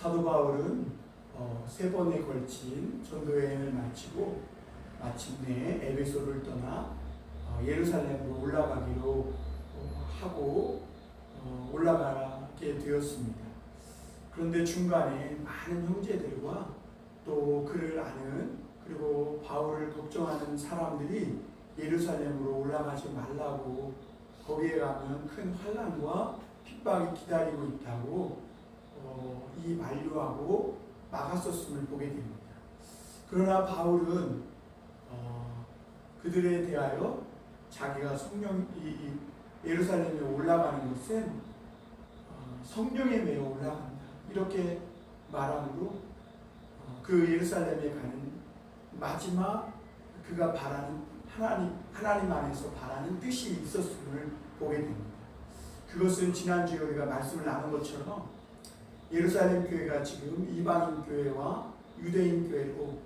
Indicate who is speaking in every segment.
Speaker 1: 사도 바울은 세 번에 걸친 전도 여행을 마치고 마침내 에베소를 떠나 예루살렘으로 올라가기로 하고 올라가게 되었습니다. 그런데 중간에 많은 형제들과 또 그를 아는 그리고 바울을 걱정하는 사람들이 예루살렘으로 올라가지 말라고, 거기에 가면 큰 환난과 핍박이 기다리고 있다고 이 만류하고 막았었음을 보게 됩니다. 그러나 바울은 그들에 대하여 자기가 예루살렘에 올라가는 것은 성령에 매여 올라간다, 이렇게 말함으로 그 예루살렘에 가는 마지막 그가 바라는 하나님 안에서 바라는 뜻이 있었음을 보게 됩니다. 그것은 지난주에 우리가 말씀을 나눈 것처럼 예루살렘 교회가 지금 이방인 교회와 유대인 교회로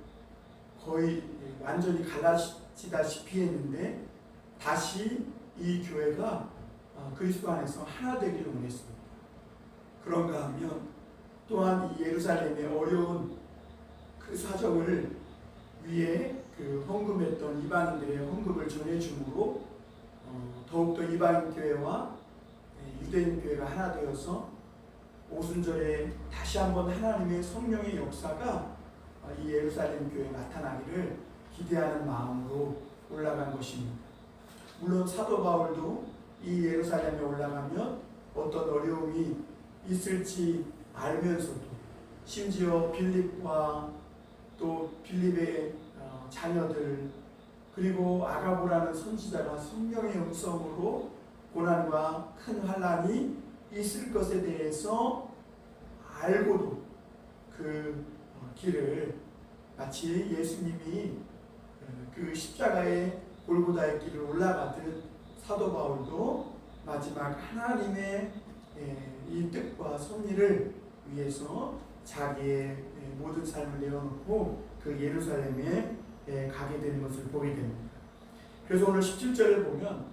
Speaker 1: 거의 완전히 갈라지다시피 했는데 다시 이 교회가 그리스도 안에서 하나 되기를 원했습니다. 그런가 하면 또한 이 예루살렘의 어려운 그 사정을 위에 그 헌금했던 이방인들의 헌금을 전해줌으로 더욱더 이방인 교회와 유대인 교회가 하나 되어서 오순절에 다시 한번 하나님의 성령의 역사가 이 예루살렘 교회에 나타나기를 기대하는 마음으로 올라간 것입니다. 물론 사도 바울도 이 예루살렘에 올라가면 어떤 어려움이 있을지 알면서도, 심지어 빌립과 또 빌립의 자녀들, 그리고 아가보라는 선지자가 성령의 음성으로 고난과 큰 환난이 있을 것에 대해서 알고도 그 길을 마치 예수님이 그 십자가의 골고다의 길을 올라가듯 사도 바울도 마지막 하나님의 이 뜻과 섭리를 위해서 자기의 모든 삶을 내어놓고 그 예루살렘에 가게 되는 것을 보게 됩니다. 그래서 오늘 17절을 보면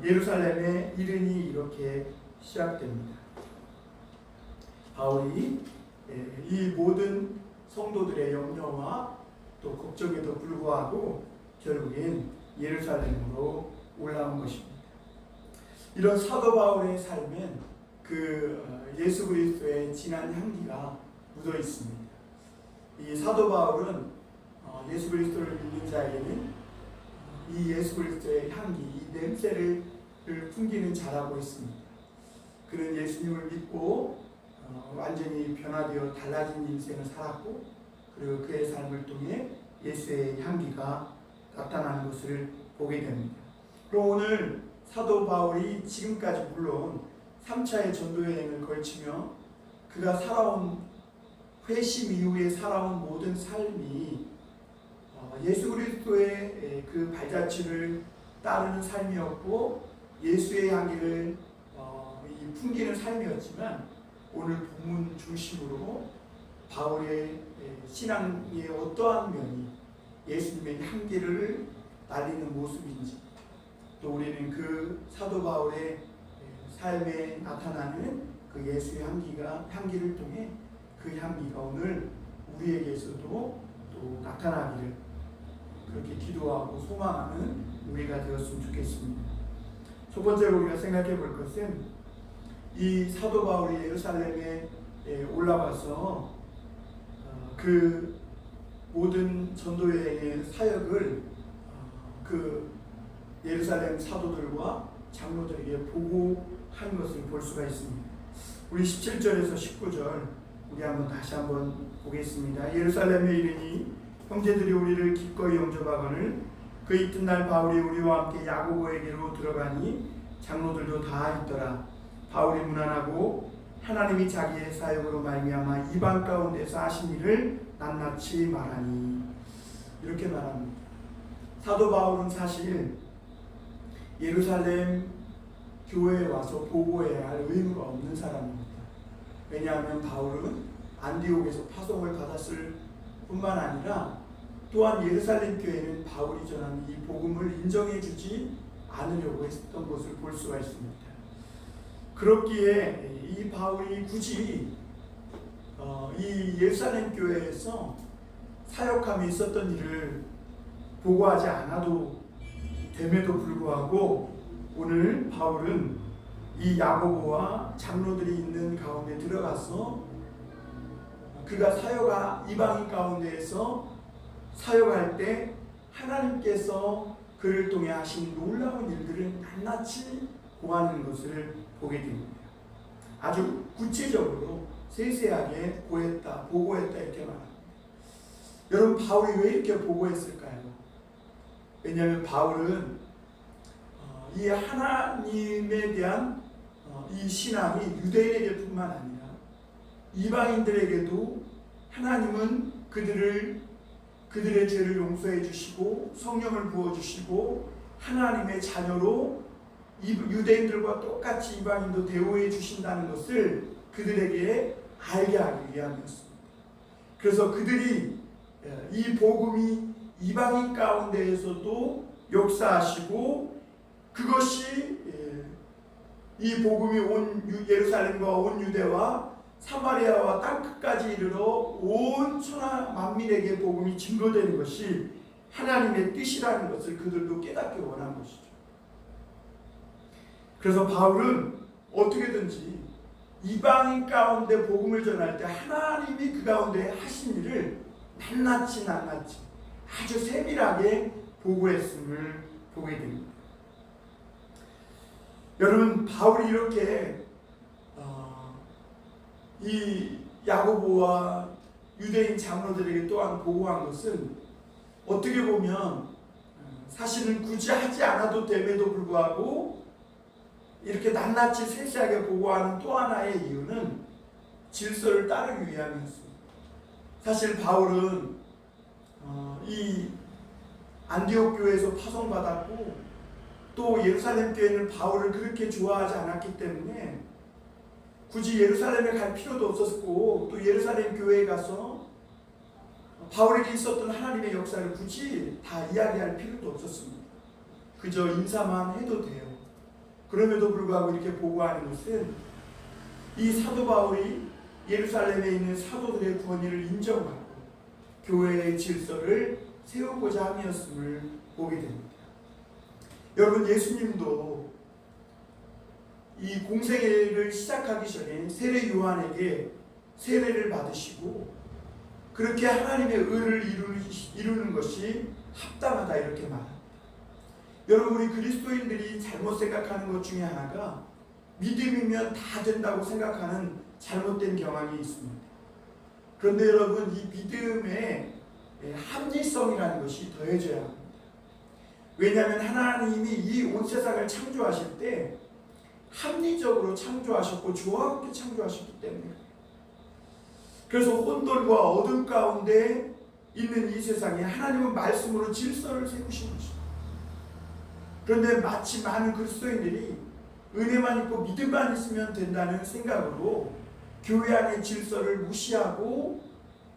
Speaker 1: 예루살렘에 이르니 이렇게 시작됩니다. 바울이 이 모든 성도들의 염려와 또 걱정에도 불구하고 결국엔 예루살렘으로 올라온 것입니다. 이런 사도 바울의 삶엔 그 예수 그리스도의 진한 향기가 묻어 있습니다. 이 사도 바울은 예수 그리스도를 믿는 자에게는 이 예수 그리스도의 향기, 이 냄새를 풍기는 자라고 있습니다. 그는 예수님을 믿고 완전히 변화되어 달라진 인생을 살았고, 그리고 그의 삶을 통해 예수의 향기가 나타나는 것을 보게 됩니다. 그럼 오늘 사도 바울이 지금까지 물론 3차의 전도 여행을 걸치며 그가 살아온 회심 이후에 살아온 모든 삶이 예수 그리스도의 그 발자취를 따르는 삶이었고 예수의 향기를 풍기는 삶이었지만, 오늘 본문 중심으로 바울의 신앙의 어떠한 면이 예수님의 향기를 날리는 모습인지, 또 우리는 그 사도 바울의 삶에 나타나는 그 예수의 향기를 통해 그 향기가 오늘 우리에게서도 또 나타나기를 그렇게 기도하고 소망하는 우리가 되었으면 좋겠습니다. 첫 번째로 우리가 생각해 볼 것은 이 사도 바울이 예루살렘에 올라가서 그 모든 전도 여행의 사역을 그 예루살렘 사도들과 장로들에게 보고한 것을 볼 수가 있습니다. 우리 17절에서 19절 우리 다시 한번 보겠습니다. 예루살렘에 이르니 형제들이 우리를 기꺼이 영접하거늘 그 이튿날 바울이 우리와 함께 야고보에게로 들어가니 장로들도 다 있더라. 바울이 문안하고 하나님이 자기의 사역으로 말미암아 이방 가운데서 하신 일을 낱낱이 말하니, 이렇게 말합니다. 사도 바울은 사실 예루살렘 교회에 와서 보고해야 할 의무가 없는 사람입니다. 왜냐하면 바울은 안디옥에서 파송을 받았을 뿐만 아니라 또한 예루살렘 교회는 바울이 전한 이 복음을 인정해 주지 않으려고 했던 것을 볼 수가 있습니다. 그렇기에 이 바울이 굳이 이 예루살렘 교회에서 사역함이 있었던 일을 보고하지 않아도 됨에도 불구하고 오늘 바울은 이 야고보와 장로들이 있는 가운데 들어가서 그가 이방인 가운데에서 사역할 때 하나님께서 그를 통해 하신 놀라운 일들을 낱낱이 보하는 것을 보게 됩니다. 아주 구체적으로 세세하게 보고했다 이렇게 말합니다. 여러분, 바울이 왜 이렇게 보고했을까요? 왜냐하면 바울은 이 하나님에 대한 이 신앙이 유대인에게뿐만 아니라 이방인들에게도 하나님은 그들의 죄를 용서해 주시고 성령을 부어 주시고 하나님의 자녀로 유대인들과 똑같이 이방인도 대우해 주신다는 것을 그들에게 알게 하기 위함이었습니다. 그래서 그들이 이 복음이 이방인 가운데에서도 역사하시고 그것이 이 복음이 온 예루살렘과 온 유대와 사마리아와 땅끝까지 이르러 온 천하 만민에게 복음이 증거되는 것이 하나님의 뜻이라는 것을 그들도 깨닫기 원한 것이죠. 그래서 바울은 어떻게든지 이방인 가운데 복음을 전할 때 하나님이 그 가운데 하신 일을 낱낱이 아주 세밀하게 보고했음을 보게 됩니다. 여러분, 바울이 이렇게 이 야고보와 유대인 장로들에게 또한 보고한 것은 어떻게 보면 사실은 굳이 하지 않아도 됨에도 불구하고 이렇게 낱낱이 세세하게 보고하는 또 하나의 이유는 질서를 따르기 위함이었습니다. 사실 바울은 이 안디옥 교회에서 파송받았고 또 예루살렘 교회는 바울을 그렇게 좋아하지 않았기 때문에 굳이 예루살렘에 갈 필요도 없었고 또 예루살렘 교회에 가서 바울에게 있었던 하나님의 역사를 굳이 다 이야기할 필요도 없었습니다. 그저 인사만 해도 돼요. 그럼에도 불구하고 이렇게 보고하는 것은 이 사도 바울이 예루살렘에 있는 사도들의 권위를 인정하고 교회의 질서를 세우고자 함이었음을 보게 됩니다. 여러분, 예수님도 이 공생애를 시작하기 전에 세례 요한에게 세례를 받으시고 그렇게 하나님의 의를 이루는 것이 합당하다 이렇게 말합니다. 여러분, 우리 그리스도인들이 잘못 생각하는 것 중에 하나가 믿음이면 다 된다고 생각하는 잘못된 경향이 있습니다. 그런데 여러분, 이 믿음의 합리성이라는 것이 더해져야 합니다. 왜냐하면 하나님이 이 온 세상을 창조하실 때 합리적으로 창조하셨고 조화롭게 창조하셨기 때문에, 그래서 혼돈과 어둠 가운데 있는 이 세상에 하나님은 말씀으로 질서를 세우신 것입니다. 그런데 마치 많은 그리스도인들이 은혜만 있고 믿음만 있으면 된다는 생각으로 교회 안의 질서를 무시하고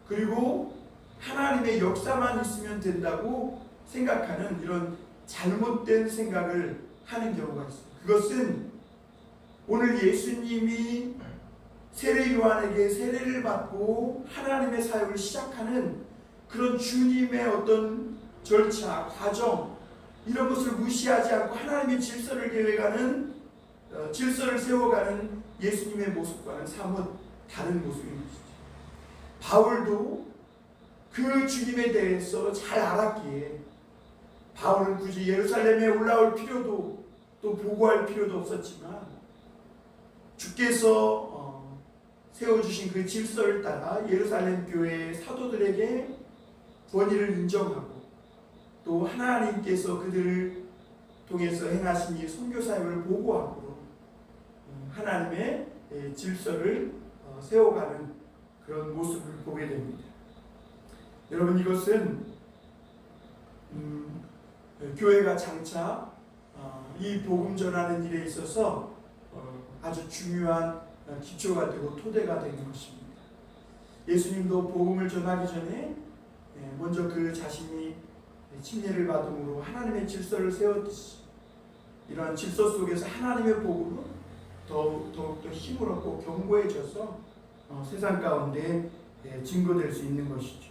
Speaker 1: 그리고 하나님의 역사만 있으면 된다고 생각하는 이런 잘못된 생각을 하는 경우가 있습니다. 그것은 오늘 예수님이 세례 요한에게 세례를 받고 하나님의 사역을 시작하는 그런 주님의 어떤 절차, 과정 이런 것을 무시하지 않고 하나님의 질서를 계획하는 질서를 세워가는 예수님의 모습과는 사뭇 다른 모습인 것이죠. 바울도 그 주님에 대해서 잘 알았기에 바울은 굳이 예루살렘에 올라올 필요도 또 보고할 필요도 없었지만 주께서 세워주신 그 질서를 따라 예루살렘 교회의 사도들에게 권위를 인정하고 또 하나님께서 그들을 통해서 행하신 이 선교 사역을 보고하고 하나님의 질서를 세워가는 그런 모습을 보게 됩니다. 여러분, 이것은 교회가 장차 이 복음 전하는 일에 있어서 아주 중요한 기초가 되고 토대가 되는 것입니다. 예수님도 복음을 전하기 전에 먼저 그 자신이 침례를 받음으로 하나님의 질서를 세웠듯이 이러한 질서 속에서 하나님의 복음은 더욱더 힘을 얻고 견고해져서 세상 가운데 증거될 수 있는 것이죠.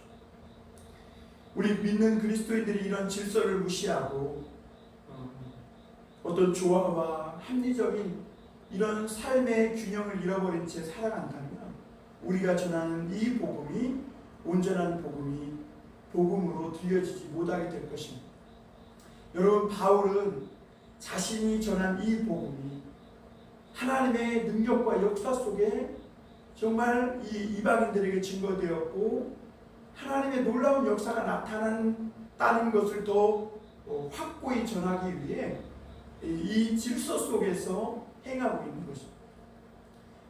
Speaker 1: 우리 믿는 그리스도인들이 이런 질서를 무시하고 어떤 조화와 합리적인 이런 삶의 균형을 잃어버린 채 살아간다면 우리가 전하는 이 복음이 온전한 복음으로 들려지지 못하게 될 것입니다. 여러분, 바울은 자신이 전한 이 복음이 하나님의 능력과 역사 속에 정말 이 이방인들에게 증거되었고 하나님의 놀라운 역사가 나타난다는 것을 더 확고히 전하기 위해 이 질서 속에서 행하고 있는 것입니다.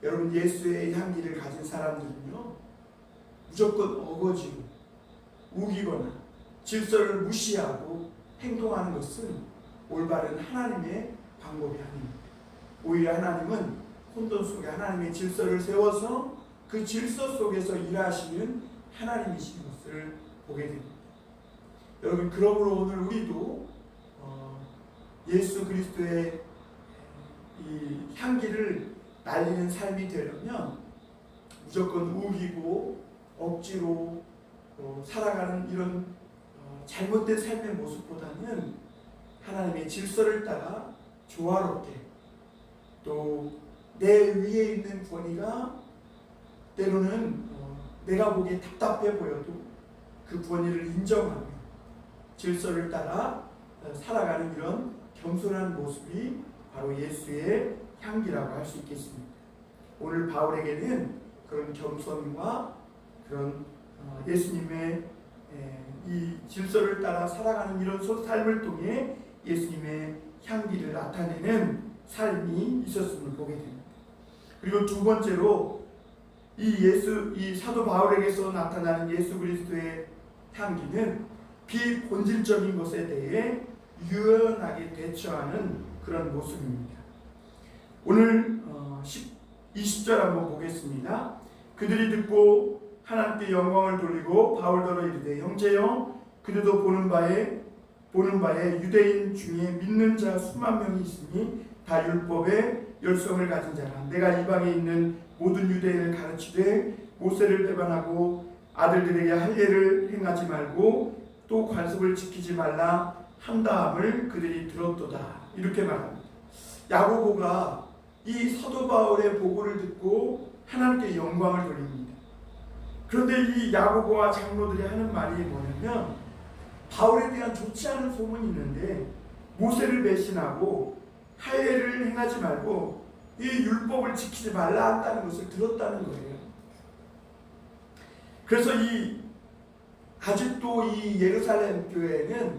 Speaker 1: 여러분, 예수의 향기를 가진 사람들은요, 무조건 어거지로 우기거나 질서를 무시하고 행동하는 것은 올바른 하나님의 방법이 아닙니다. 오히려 하나님은 혼돈 속에 하나님의 질서를 세워서 그 질서 속에서 일하시는 하나님이신 것을 보게 됩니다. 여러분, 그러므로 오늘 우리도 예수 그리스도의 이 향기를 날리는 삶이 되려면 무조건 우기고 억지로 살아가는 이런 잘못된 삶의 모습보다는 하나님의 질서를 따라 조화롭게, 또 내 위에 있는 권위가 때로는 내가 보기에 답답해 보여도 그 권위를 인정하며 질서를 따라 살아가는 이런 겸손한 모습이 바로 예수의 향기라고 할 수 있겠습니다. 오늘 바울에게는 그런 겸손과 그런 예수님의 이 질서를 따라 살아가는 이런 삶을 통해 예수님의 향기를 나타내는 삶이 있었음을 보게 됩니다. 그리고 두 번째로 이 사도 바울에게서 나타나는 예수 그리스도의 향기는 비본질적인 것에 대해 유연하게 대처하는 그런 모습입니다. 오늘 20절 한번 보겠습니다. 그들이 듣고 하나님께 영광을 돌리고 바울더러 이르되, 형제여, 그들도 보는 바에 유대인 중에 믿는 자 수만 명이 있으니 다 율법의 열성을 가진 자라. 내가 이방에 있는 모든 유대인을 가르치되 모세를 배반하고 아들들에게 할례를 행하지 말고 또 관습을 지키지 말라 한다함을 그들이 들었도다. 이렇게 말합니다. 야고보가 이 사도 바울의 보고를 듣고 하나님께 영광을 돌립니다. 그런데 이 야고보와 장로들이 하는 말이 뭐냐면, 바울에 대한 좋지 않은 소문이 있는데 모세를 배신하고 할례를 행하지 말고 이 율법을 지키지 말라 한다는 것을 들었다는 거예요. 그래서 아직도 이 예루살렘 교회는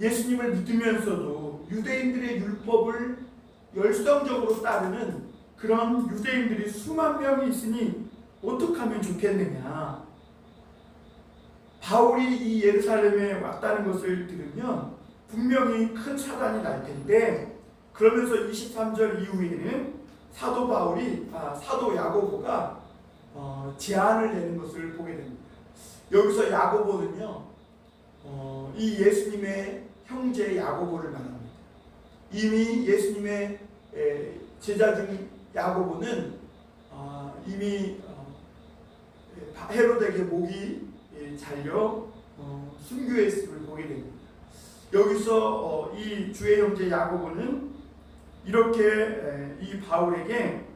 Speaker 1: 예수님을 믿으면서도 유대인들의 율법을 열성적으로 따르는 그런 유대인들이 수만 명이 있으니 어떻게 하면 좋겠느냐. 바울이 이 예루살렘에 왔다는 것을 들으면 분명히 큰 사단이 날 텐데, 그러면서 23절 이후에는 사도 야고보가 제안을 내는 것을 보게 됩니다. 여기서 야고보는요, 이 예수님의 형제 야고보를 말합니다. 이미 예수님의 제자 중 야고보는 이미 헤롯에게 목이 잘려 순교했음을 보게 됩니다. 여기서 이 주의 형제 야고보는 이렇게 이 바울에게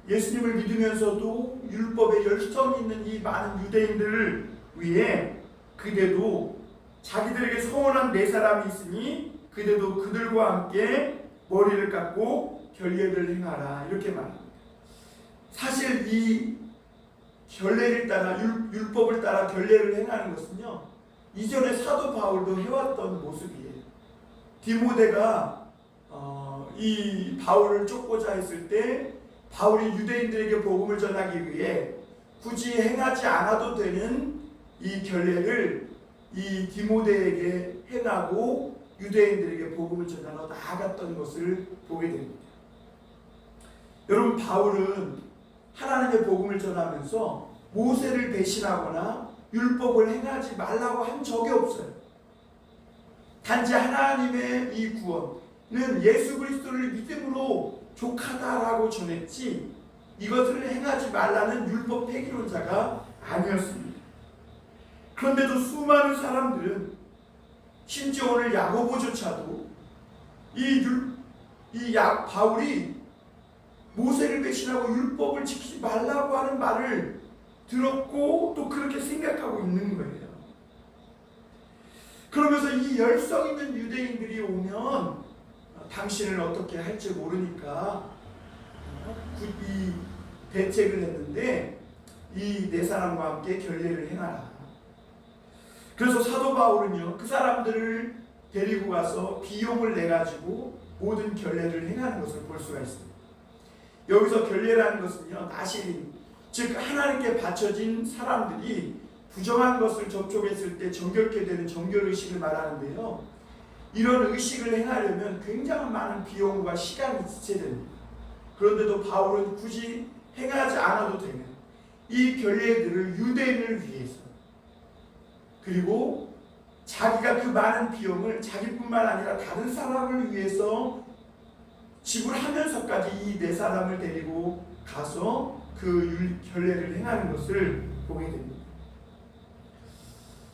Speaker 1: 예수님을 믿으면서도 율법에 열성이 있는 이 많은 유대인들을 위해 그대도 자기들에게 서원한 네 사람이 있으니 그대도 그들과 함께 머리를 깎고 결례를 행하라, 이렇게 말합니다. 사실 이 결례를 따라 율법을 따라 결례를 행하는 것은요, 이전에 사도 바울도 해왔던 모습이에요. 디모데가 이 바울을 쫓고자 했을 때 바울이 유대인들에게 복음을 전하기 위해 굳이 행하지 않아도 되는 이 결례를 이 디모데에게 행하고 유대인들에게 복음을 전하러 나아갔던 것을 보게 됩니다. 여러분, 바울은 하나님의 복음을 전하면서 모세를 배신하거나 율법을 행하지 말라고 한 적이 없어요. 단지 하나님의 이 구원은 예수 그리스도를 믿음으로 족하다라고 전했지, 이것을 행하지 말라는 율법 폐기론자가 아니었습니다. 그런데도 수많은 사람들은 심지어 오늘 야고보조차도 바울이 모세를 배신하고 율법을 지키지 말라고 하는 말을 들었고 또 그렇게 생각하고 있는 거예요. 그러면서 이 열성 있는 유대인들이 오면 당신을 어떻게 할지 모르니까 이 대책을 했는데 이 네 사람과 함께 결례를 행하라. 그래서 사도 바울은요 그 사람들을 데리고 가서 비용을 내가지고 모든 결례를 행하는 것을 볼 수가 있습니다. 여기서 결례라는 것은요 나시린, 즉 하나님께 바쳐진 사람들이 부정한 것을 접촉했을 때 정결케 되는 정결의식을 말하는데요, 이런 의식을 행하려면 굉장히 많은 비용과 시간이 지체됩니다. 그런데도 바울은 굳이 행하지 않아도 되는 이 결례들을 유대인을 위해서, 그리고 자기가 그 많은 비용을 자기뿐만 아니라 다른 사람을 위해서 지불하면서까지 이 네 사람을 데리고 가서 그 결례를 행하는 것을 보게 됩니다.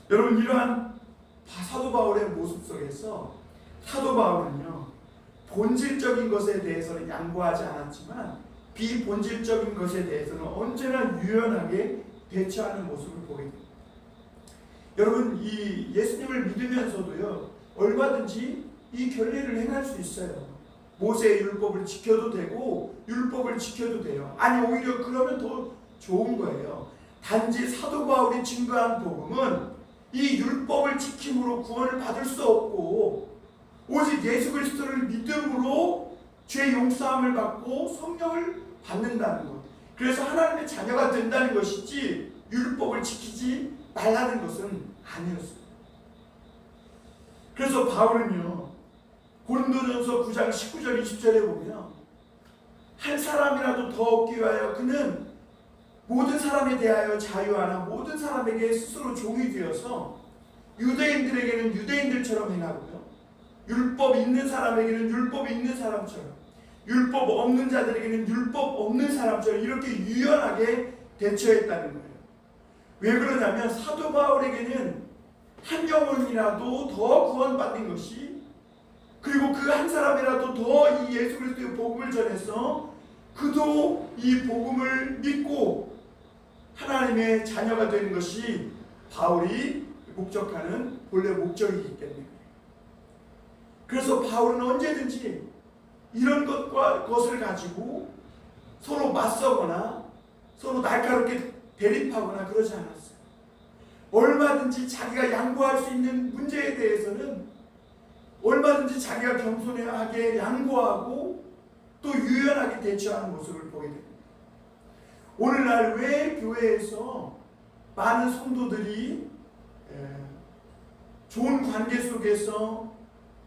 Speaker 1: 여러분, 이러한 사도 바울의 모습 속에서 사도 바울은요 본질적인 것에 대해서는 양보하지 않았지만 비본질적인 것에 대해서는 언제나 유연하게 대처하는 모습을 보게 됩니다. 여러분, 이 예수님을 믿으면서도요 얼마든지 이 결례를 행할 수 있어요. 모세의 율법을 지켜도 되고 율법을 지켜도 돼요. 아니, 오히려 그러면 더 좋은 거예요. 단지 사도 바울이 증거한 복음은 이 율법을 지킴으로 구원을 받을 수 없고 오직 예수 그리스도를 믿음으로 죄 용서함을 받고 성령을 받는다는 것, 그래서 하나님의 자녀가 된다는 것이지 율법을 지키지 말라는 것은 아니었어요. 그래서 바울은요 고린도전서 9장 19절 20절에 보면 한 사람이라도 더 얻기 위하여 그는 모든 사람에 대하여 자유하나 모든 사람에게 스스로 종이 되어서 유대인들에게는 유대인들처럼 행하고요, 율법 있는 사람에게는 율법 있는 사람처럼, 율법 없는 자들에게는 율법 없는 사람처럼 이렇게 유연하게 대처했다는 거예요. 왜 그러냐면 사도 바울에게는 한 영혼이라도 더 구원받는 것이, 그리고 그 한 사람이라도 더 이 예수 그리스도의 복음을 전해서 그도 이 복음을 믿고 하나님의 자녀가 되는 것이 바울이 목적하는 본래 목적이기 때문에, 그래서 바울은 언제든지 이런 것을 가지고 서로 맞서거나 서로 날카롭게 대립하거나 그러지 않았어요. 얼마든지 자기가 양보할 수 있는 문제에 대해서는 얼마든지 자기가 겸손하게 양보하고 또 유연하게 대처하는 모습을 보게 됩니다. 오늘날 왜 교회에서 많은 성도들이 좋은 관계 속에서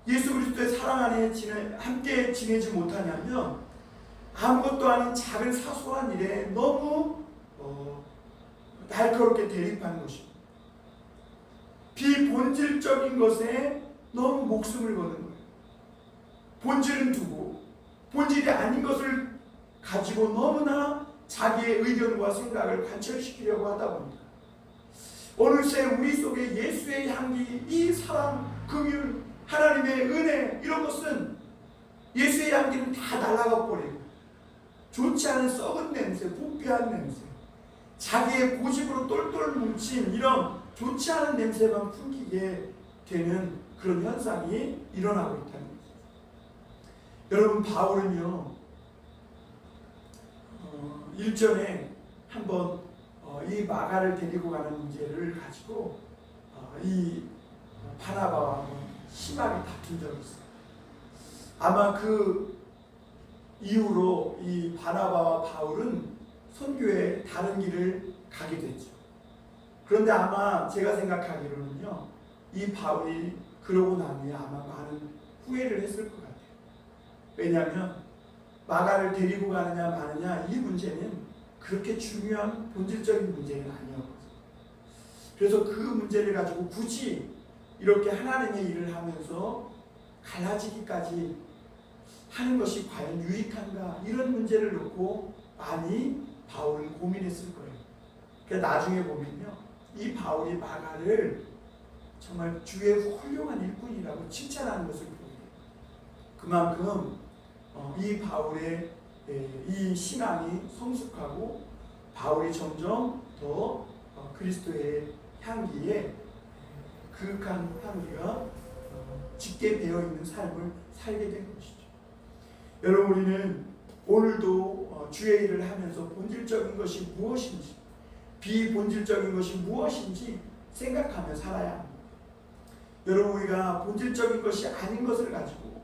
Speaker 1: 예수 그리스도의 사랑 안에 함께 지내지 못하냐면 아무것도 아닌 작은 사소한 일에 너무 날카롭게 대립하는 것입니다. 비본질적인 것에 너무 목숨을 거는 거예요. 본질은 두고 본질이 아닌 것을 가지고 너무나 자기의 의견과 생각을 관철시키려고 하다 보니까 어느새 우리 속에 예수의 향기, 이 사랑, 긍휼, 하나님의 은혜, 이런 것은 예수의 향기는 다 날아가 버리고 좋지 않은 썩은 냄새, 부패한 냄새, 자기의 고집으로 똘똘 뭉친 이런 좋지 않은 냄새만 풍기게 되는 그런 현상이 일어나고 있다는 거죠. 여러분, 바울은요 일전에 한번 이 마가를 데리고 가는 문제를 가지고 이 바나바와 심하게 다툰 적이 있어요. 아마 그 이후로 이 바나바와 바울은 선교에 다른 길을 가게 됐죠. 그런데 아마 제가 생각하기로는요 이 바울이 그러고 난 후에 아마 많은 후회를 했을 것 같아요. 왜냐하면 마가를 데리고 가느냐 마느냐 이 문제는 그렇게 중요한 본질적인 문제는 아니었거든요. 그래서 그 문제를 가지고 굳이 이렇게 하나님의 일을 하면서 갈라지기까지 하는 것이 과연 유익한가, 이런 문제를 놓고 많이 바울을 고민했을 거예요. 그러니까 나중에 보면요, 이 바울이 마가를 정말 주의 훌륭한 일꾼이라고 칭찬하는 것을 보게 돼요. 그만큼 이 바울의 이 신앙이 성숙하고 바울이 점점 더 그리스도의 향기에 그윽한 향기가 짙게 배어있는 삶을 살게 된 것이죠. 여러분, 우리는 오늘도 주의 일을 하면서 본질적인 것이 무엇인지, 비본질적인 것이 무엇인지 생각하며 살아야 합니다. 여러분, 우리가 본질적인 것이 아닌 것을 가지고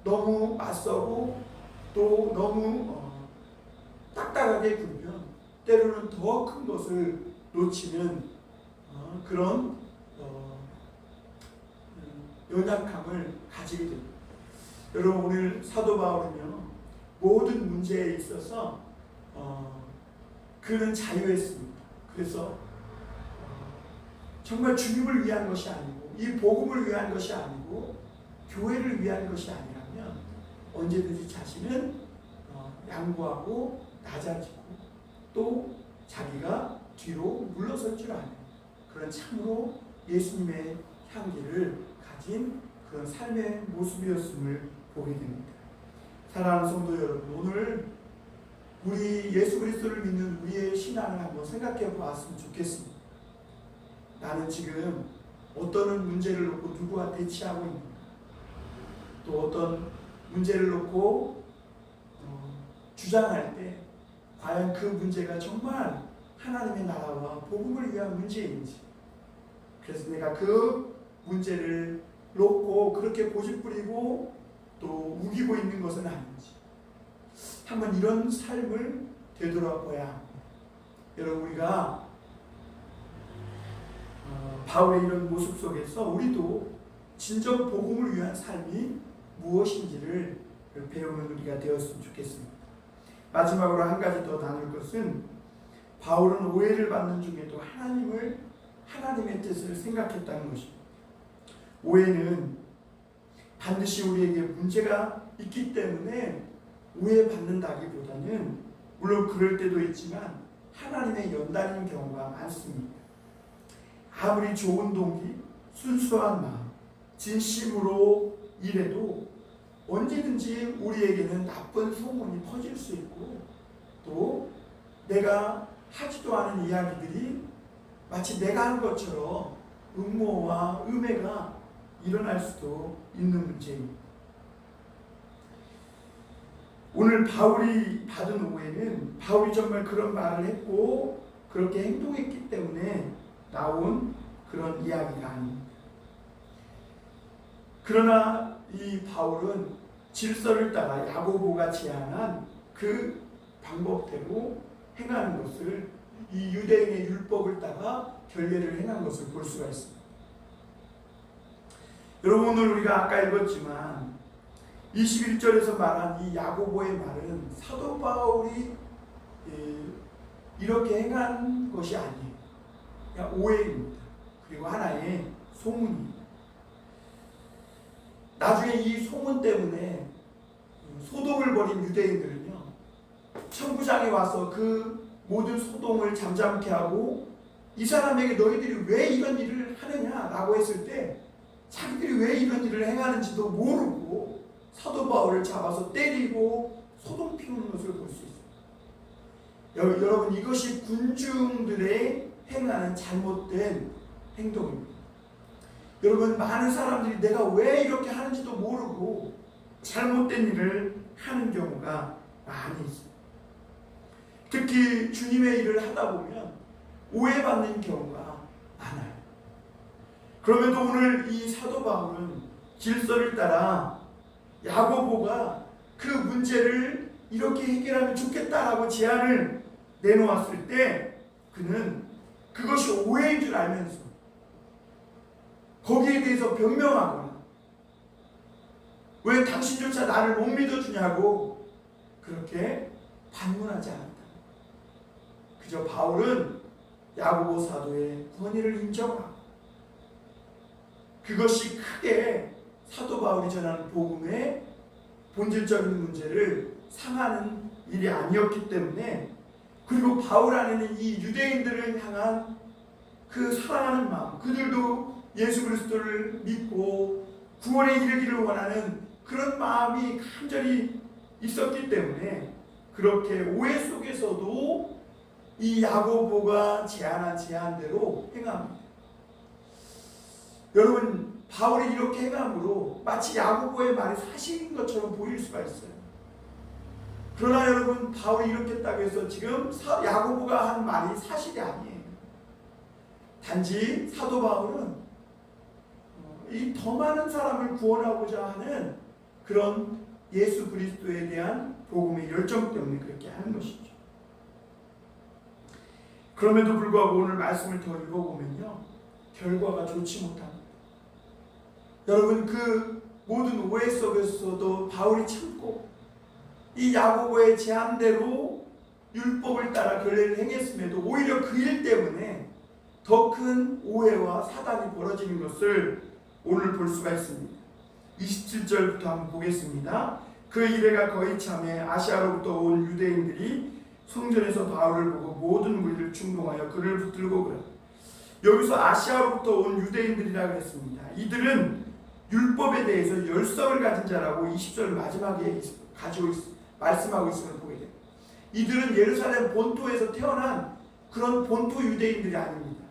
Speaker 1: 너무 맞서고 또 너무 딱딱하게 굴면 때로는 더 큰 것을 놓치는 그런 연약함을 가지게 됩니다. 여러분, 오늘 사도 바울은요, 모든 문제에 있어서 그는 자유했습니다. 그래서 정말 주님을 위한 것이 아니고 이 복음을 위한 것이 아니고 교회를 위한 것이 아니라면 언제든지 자신은 양보하고 낮아지고 또 자기가 뒤로 물러설 줄 아는 그런 참으로 예수님의 향기를 가진 그런 삶의 모습이었음을 보게 됩니다. 사랑하는 성도 여러분, 오늘 우리 예수 그리스도를 믿는 우리의 신앙을 한번 생각해 보았으면 좋겠습니다. 나는 지금 어떤 문제를 놓고 누구와 대치하고 있는가? 또 어떤 문제를 놓고 주장할 때 과연 그 문제가 정말 하나님의 나라와 복음을 위한 문제인지, 그래서 내가 그 문제를 놓고 그렇게 고집부리고 또 우기고 있는 것은 아닌지 한번 이런 삶을 되돌아봐야 합니다. 여러분, 우리가 바울의 이런 모습 속에서 우리도 진정 복음을 위한 삶이 무엇인지를 배우는 우리가 되었으면 좋겠습니다. 마지막으로 한 가지 더 나눌 것은, 바울은 오해를 받는 중에도 하나님의 뜻을 생각했다는 것입니다. 오해는 반드시 우리에게 문제가 있기 때문에 오해받는다기보다는, 물론 그럴 때도 있지만 하나님의 연단인 경우가 많습니다. 아무리 좋은 동기, 순수한 마음, 진심으로 일해도 언제든지 우리에게는 나쁜 소문이 퍼질 수 있고, 또 내가 하지도 않은 이야기들이 마치 내가 한 것처럼 음모와 음해가 일어날 수도 있는 문제입니다. 오늘 바울이 받은 오해는 바울이 정말 그런 말을 했고 그렇게 행동했기 때문에 나온 그런 이야기가 아닙니다. 그러나 이 바울은 질서를 따라 야고보가 제안한 그 방법대로 행하는 것을, 이 유대인의 율법을 따라 결례를 행한 것을 볼 수가 있습니다. 여러분, 오늘 우리가 아까 읽었지만 21절에서 말한 이 야고보의 말은 사도 바울이 이렇게 행한 것이 아니에요. 그냥 오해입니다. 그리고 하나의 소문입니다. 나중에 이 소문 때문에 소동을 벌인 유대인들은요, 천부장이 와서 그 모든 소동을 잠잠케 하고 이 사람에게 너희들이 왜 이런 일을 하느냐라고 했을 때 자기들이 왜 이런 일을 행하는지도 모르고 사도 바울을 잡아서 때리고 소동 피우는 것을 볼 수 있어요. 여러분, 이것이 군중들의 행하는 잘못된 행동입니다. 여러분, 많은 사람들이 내가 왜 이렇게 하는지도 모르고 잘못된 일을 하는 경우가 많이 있습니다. 특히 주님의 일을 하다 보면 오해받는 경우가 많아요. 그럼에도 오늘 이 사도 바울은 질서를 따라 야고보가 그 문제를 이렇게 해결하면 좋겠다라고 제안을 내놓았을 때 그는 그것이 오해인 줄 알면서 거기에 대해서 변명하거나 왜 당신조차 나를 못 믿어주냐고 그렇게 반문하지 않았다. 그저 바울은 야고보 사도의 권위를 인정하고 그것이 크게 사도 바울이 전하는 복음의 본질적인 문제를 상하는 일이 아니었기 때문에, 그리고 바울 안에는 이 유대인들을 향한 그 사랑하는 마음, 그들도 예수 그리스도를 믿고 구원에 이르기를 원하는 그런 마음이 간절히 있었기 때문에 그렇게 오해 속에서도 이 야고보가 제안한 제안대로 행합니다. 여러분, 바울이 이렇게 행함으로 마치 야고보의 말이 사실인 것처럼 보일 수가 있어요. 그러나 여러분, 바울이 이렇게 했다고 해서 지금 야고보가 한 말이 사실이 아니에요. 단지 사도 바울은 이 더 많은 사람을 구원하고자 하는 그런 예수 그리스도에 대한 복음의 열정 때문에 그렇게 하는 것이죠. 그럼에도 불구하고 오늘 말씀을 더 읽어보면요, 결과가 좋지 못합니다. 여러분, 그 모든 오해 속에서도 바울이 참고 이 야고보의 제안대로 율법을 따라 결례를 행했음에도 오히려 그 일 때문에 더 큰 오해와 사단이 벌어지는 것을 오늘 볼 수가 있습니다. 27절부터 한번 보겠습니다. 그 이래가 거의 참에 아시아로부터 온 유대인들이 성전에서 바울을 보고 모든 무리를 충동하여 그를 붙들고 그래. 여기서 아시아로부터 온 유대인들이라고 했습니다. 이들은 율법에 대해서 열성을 가진 자라고 20절 마지막에 말씀하고 있음을 보게 됩니다. 이들은 예루살렘 본토에서 태어난 그런 본토 유대인들이 아닙니다.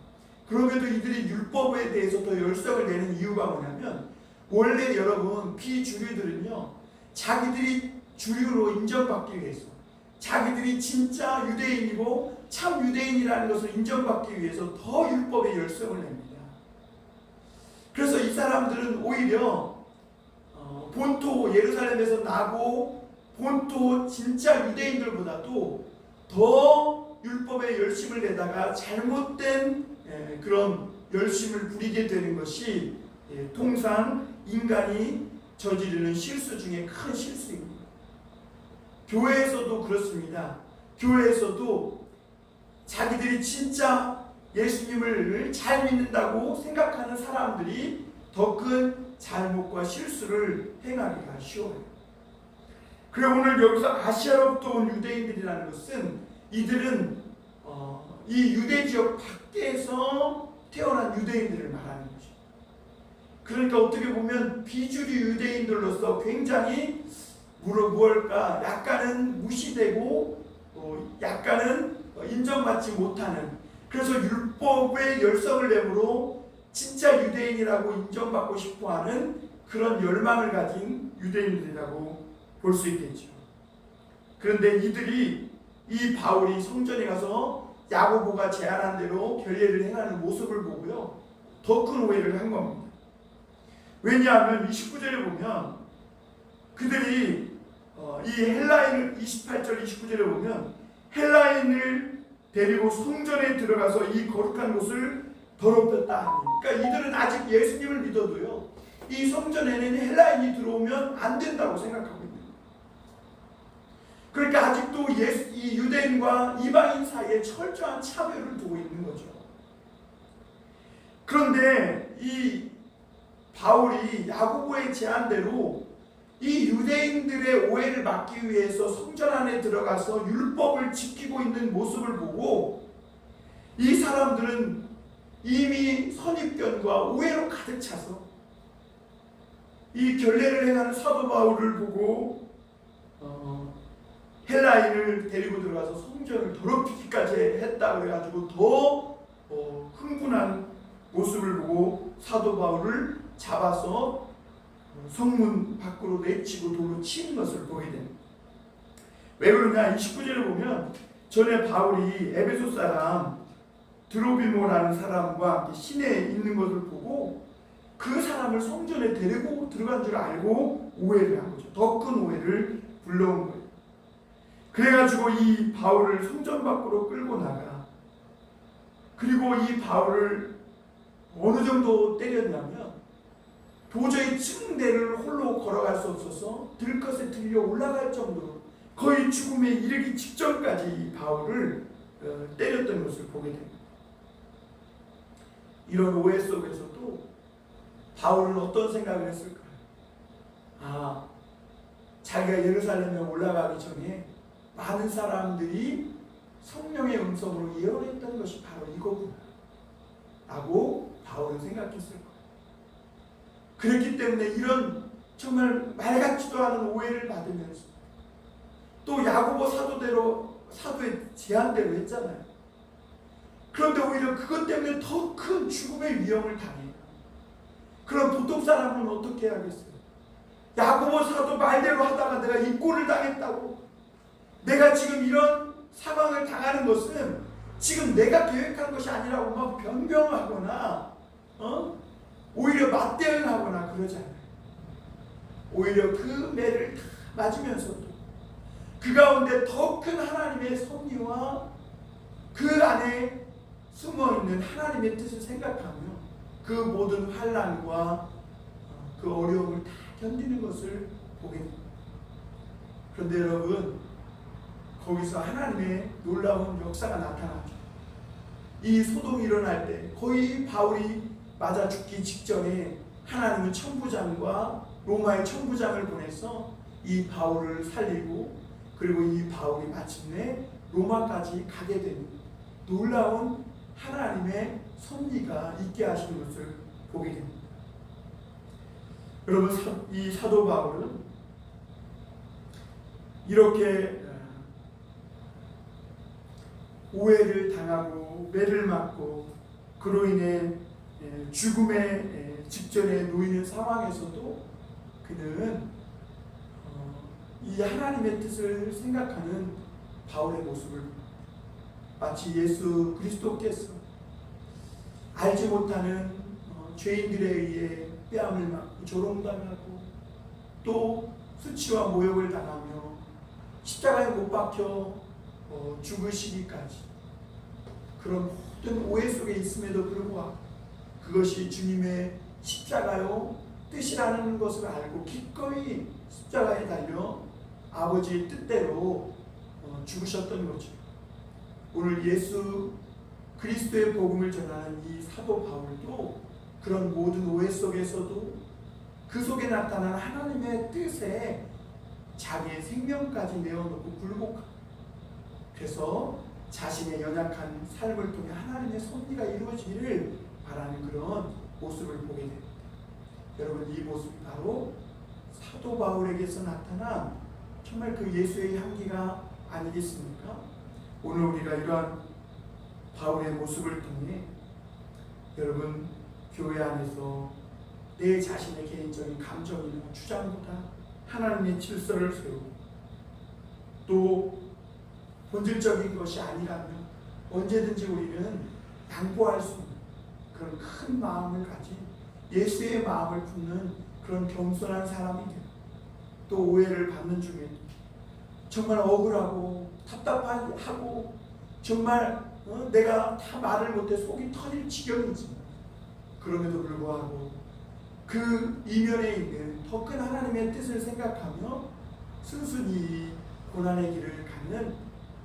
Speaker 1: 그럼에도 이들이 율법에 대해서 더 열성을 내는 이유가 뭐냐면, 원래 여러분 비주류들은요, 자기들이 주류로 인정받기 위해서, 자기들이 진짜 유대인이고 참 유대인이라는 것을 인정받기 위해서 더 율법에 열성을 냅니다. 그래서 이 사람들은 오히려 본토 예루살렘에서 나고 본토 진짜 유대인들보다도 더 율법에 열심을 내다가 잘못된 그런 열심을 부리게 되는 것이 통상 인간이 저지르는 실수 중에 큰 실수입니다. 교회에서도 그렇습니다. 교회에서도 자기들이 진짜 예수님을 잘 믿는다고 생각하는 사람들이 더 큰 잘못과 실수를 행하기가 쉬워요. 그래, 오늘 여기서 아시아로부터 온 유대인들이라는 것은 이들은 이 유대 지역 밖에서 태어난 유대인들을 말하는 거죠. 그러니까 어떻게 보면 비주류 유대인들로서 굉장히 무엇일까, 약간은 무시되고 약간은 인정받지 못하는, 그래서 율법의 열성을 내므로 진짜 유대인이라고 인정받고 싶어하는 그런 열망을 가진 유대인들이라고 볼 수 있겠죠. 그런데 이들이 이 바울이 성전에 가서 야고보가 제안한 대로 결례를 행하는 모습을 보고요, 더 큰 오해를 한 겁니다. 왜냐하면 29절에 보면 그들이 이 헬라인을 28절 29절에 보면 헬라인을 데리고 성전에 들어가서 이 거룩한 곳을 더럽혔다 하니, 그러니까 이들은 아직 예수님을 믿어도요, 이 성전에는 헬라인이 들어오면 안 된다고 생각하고 있는 거예요. 그러니까 아직도 이 유대인과 이방인 사이에 철저한 차별을 두고 있는 거죠. 그런데 이 바울이 야고보의 제안대로 이 유대인들의 오해를 막기 위해서 성전 안에 들어가서 율법을 지키고 있는 모습을 보고 이 사람들은 이미 선입견과 오해로 가득 차서 이 결례를 행하는 사도 바울을 보고 헬라인을 데리고 들어가서 성전을 더럽히기까지 했다 그래가지고 더 흥분한 모습을 보고 사도 바울을 잡아서 성문 밖으로 내치고 돌로 치는 것을 보게 됩니다. 왜 그러냐, 29절을 보면 전에 바울이 에베소 사람 드로비모라는 사람과 시내에 있는 것을 보고 그 사람을 성전에 데리고 들어간 줄 알고 오해를 한 거죠. 더 큰 오해를 불러온 거예요. 그래가지고 이 바울을 성전 밖으로 끌고 나가, 그리고 이 바울을 어느 정도 때렸냐면 도저히 층대를 홀로 걸어갈 수 없어서 들것에 들려 올라갈 정도로 거의 죽음에 이르기 직전까지 이 바울을 때렸던 것을 보게 됩니다. 이런 오해 속에서도 바울은 어떤 생각을 했을까요? 자기가 예루살렘에 올라가기 전에 많은 사람들이 성령의 음성으로 예언했던 것이 바로 이거구나 라고 바울은 생각했을 거예요. 그렇기 때문에 이런 정말 말 같지도 않은 오해를 받으면서 또 야고보 사도의 제안대로 했잖아요. 그런데 오히려 그것 때문에 더 큰 죽음의 위험을 당해요. 그럼 보통 사람은 어떻게 하겠어요? 야고보 사도 말대로 하다가 내가 이 꼴을 당했다고, 내가 지금 이런 상황을 당하는 것은 지금 내가 계획한 것이 아니라고 막 변명하거나 오히려 맞대응하거나 그러지 않아요. 오히려 그 매를 다 맞으면서도 그 가운데 더 큰 하나님의 섭리와 그 안에 숨어있는 하나님의 뜻을 생각하며 그 모든 환난과 그 어려움을 다 견디는 것을 보게 됩니다. 그런데 여러분, 거기서 하나님의 놀라운 역사가 나타나죠. 이 소동이 일어날 때 거의 바울이 맞아 죽기 직전에 하나님은 천부장과 로마의 천부장을 보내서 이 바울을 살리고, 그리고 이 바울이 마침내 로마까지 가게 되는 놀라운 하나님의 섭리가 있게 하시는 것을 보게 됩니다. 여러분, 이 사도 바울은 이렇게 오해를 당하고 매를 맞고 그로 인해 죽음의 직전에 놓이는 상황에서도 그는 이 하나님의 뜻을 생각하는 바울의 모습을 마치 예수 그리스도께서 알지 못하는 죄인들에 의해 뺨을 맞고 조롱당하고 또 수치와 모욕을 당하며 십자가에 못 박혀 죽으시기까지 그런 모든 오해 속에 있음에도 불구하고 그것이 주님의 십자가요 뜻이라는 것을 알고 기꺼이 십자가에 달려 아버지의 뜻대로 죽으셨던 거죠. 오늘 예수 그리스도의 복음을 전하는 이 사도 바울도 그런 모든 오해 속에서도 그 속에 나타난 하나님의 뜻에 자기의 생명까지 내어놓고 굴복하고, 그래서 자신의 연약한 삶을 통해 하나님의 섭리가 이루어지기를 바라는 그런 모습을 보게 됩니다. 여러분, 이 모습이 바로 사도 바울에게서 나타난 정말 그 예수의 향기가 아니겠습니까? 오늘 우리가 이러한 바울의 모습을 통해 여러분, 교회 안에서 내 자신의 개인적인 감정이나 주장보다 하나님의 질서를 세우고 또 본질적인 것이 아니라면 언제든지 우리는 양보할 수 있는 그런 큰 마음을 가진 예수의 마음을 품는 그런 겸손한 사람이 되고, 또 오해를 받는 중에 정말 억울하고 답답하고 정말 내가 다 말을 못해 속이 터질 지경이지만 그럼에도 불구하고 그 이면에 있는 더 큰 하나님의 뜻을 생각하며 순순히 고난의 길을 가는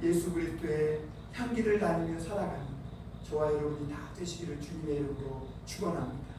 Speaker 1: 예수 그리스도의 향기를 다니며 살아가는 저와 여러분이 다 되시기를 주님의 이름으로 축원합니다.